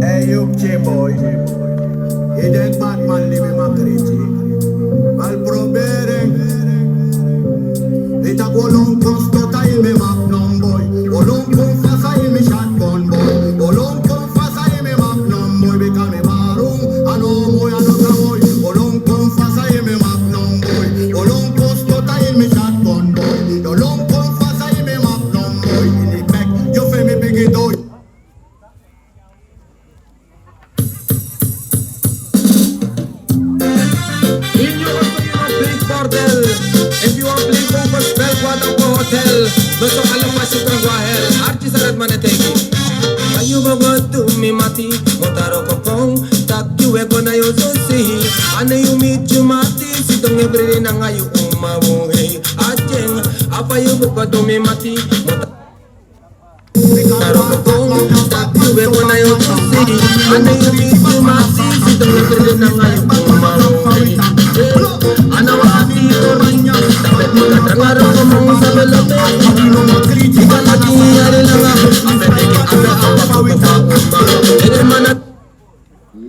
Hey, you J-boy, you den Batman living my crazy. Mal proberen, ita golong constota il me magnum boy. Golong confasa il me shotgun boy. Golong confasa il me magnum boy. Bika me barung, ano boy, ano kamoy. Golong confasa il me magnum boy. Golong constota il me shotgun boy. Golong confasa il me magnum boy. In the back, you feel me big it out. If you want to play Congo spell, guarda un hotel. Non so alla faccia con guahel, arti sarat manetegi. Ayu bago tu mi mati, motaro kokong, tak you e gona yo so si. Ane you meet you mati, si dong every nang ayu umawo hey. Ajeng, apa you bago tu mi mati, motaro kokong, tak you e gona yo so si. Ane you meet you mati, si dong every nang ayu umawo hey. Anawati orangnya, tapi muka dengar ngomong sambil lebih. Jika lagi ada lengah, apa deki apa dari mana?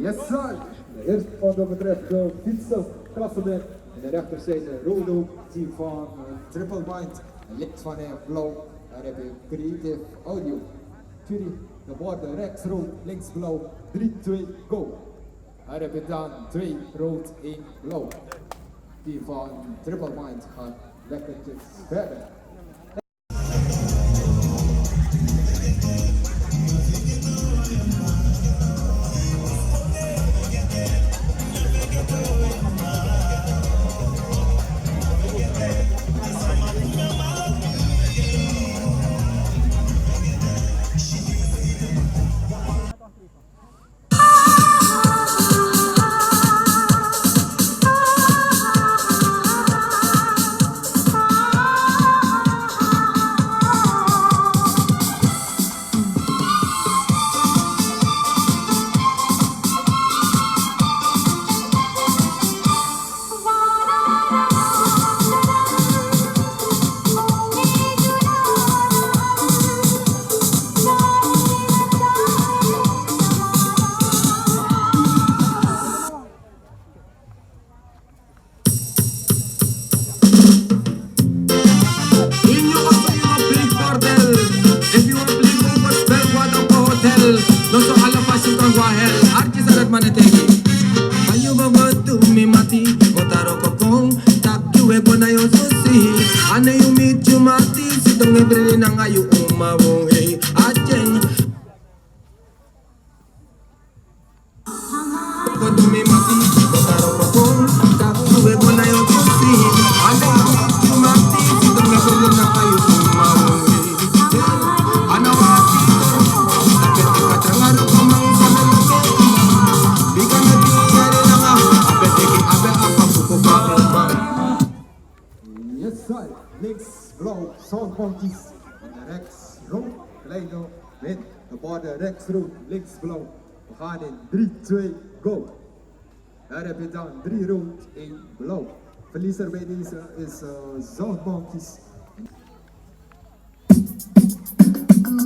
Yes sir, de eerste van wat betreft de fietsenklassement. En de rechterzijde rode hoek, team van Triple Mind. En links van blauw, daar heb je Creative Audio. Jullie, de borden rechts rood, links blauw, 3, 2, go. Daar heb je dan 2 rood, 1 blauw. Die van Triple Mind gaat lekkertjes verder. Non so alla faccia con guahel, arti sarat manetegi. Ayu bago tu mi mati, motaro kokong, tak you e gona yo so si. Ane you meet you mati, si dong every nang ayu umawo hey. Ajeng, bago tu mi mati, motaro kokong, tak you e gona yo so si. Ane you meet you mati, si dong every nang ayu umawo hey. Anawati Yes sir, links blauw, Sound Monkeys. En de rechts rood, Kleino met de borden rechts rood, links blauw. We gaan in 3, 2, go. Daar heb je dan 3 rood, 1 blauw. Verliezer bij deze is Sound Monkeys.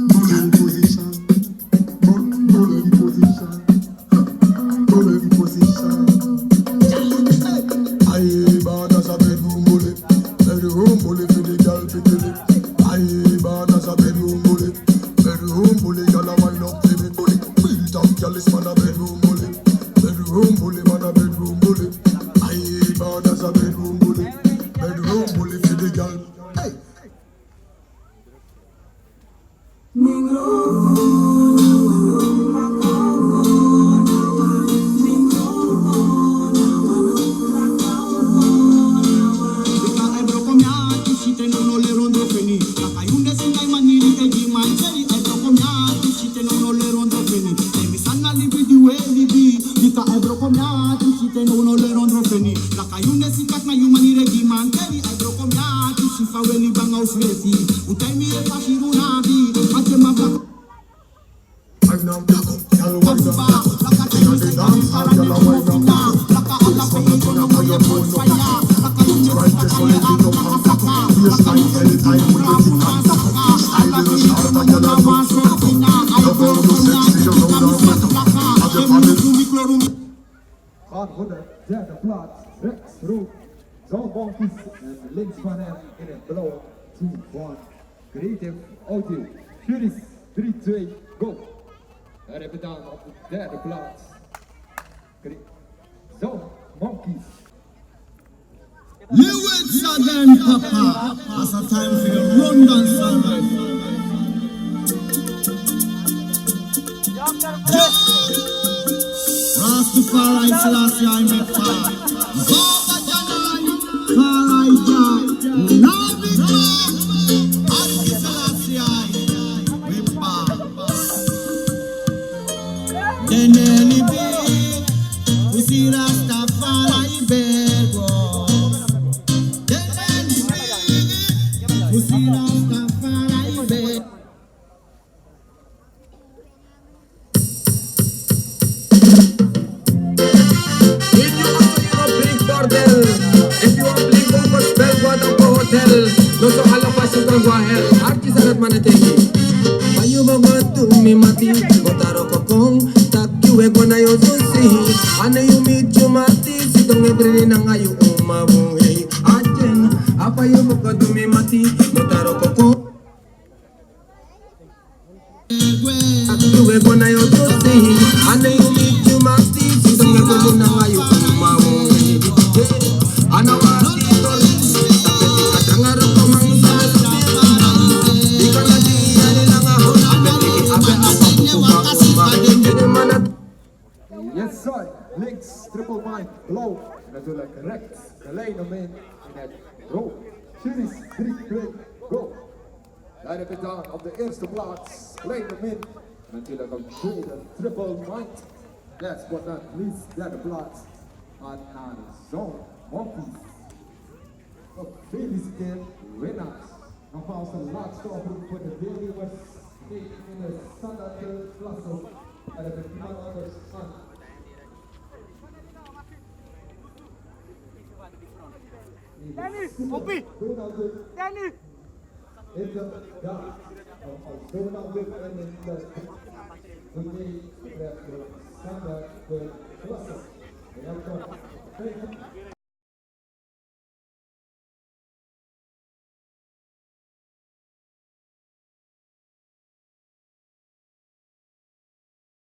Bullet position, bullet position, bullet position. I bought us a bedroom bullet for the girl to kill it. I bought us a bedroom bullet, girl a wind up to me. Built up girl is man a bedroom bullet, man a bedroom bullet. I bought us a bedroom bullet for the girl. Hey. Anytime we get it, I will shout and yell at you. Love how you sexy, you know plaats, rechts rood, Zone Monkeys en links van hem in het blauw, Team van Creative Audio. Juries 3, 2, go! Daar hebben we dan op de derde plaats, Zone Monkeys. Lyrics again, Papa. As a time for your London sunlight. Rastafari, Selassie, I make fire. Zova Janai, Karaija, Love it up. Adi Selassie, we bow. Then any big, we see Rastafari beg. We see Rastafari beg. If you want to big bordel, if you want to play go spell what up hotel, no so all of us can go hell. Archie sarat manateki. Payu bagot to me mati, gotaro kokong, tak you e gona yo susi. Ane you meet you mati, sitong every nang ayu umabuhi. Ajen, apa you bagot to me mati, gotaro kokong. Tak you e gona yo susi. Ane you meet you mati, sitong every nang ayu umabuhi. Ana wasi tol, tapeti katangar ko mang sa. Ikaw na di ani lang ako, apetiki ape apa kuba kuba. Ini mana Yes sir, links, triple mind, blauw. En natuurlijk rechts, de lijn omheen in het rood. Juries 3, 2, go! Daar heb je dan op de eerste plaats, lijn omheen. Natuurlijk een tweede, triple mind. Last but not least, derde plaats. Aan de Zone Monkeys. Gefeliciteerd, winnaars. Nogmaals de laatste oproep voor de deelnemers. In de standaard klasse. En er is iemand anders aan. Danny, Oppie! Danny! In de, ja, als Donald Duck en in de tournee betreft de standaard klasse. En dan komt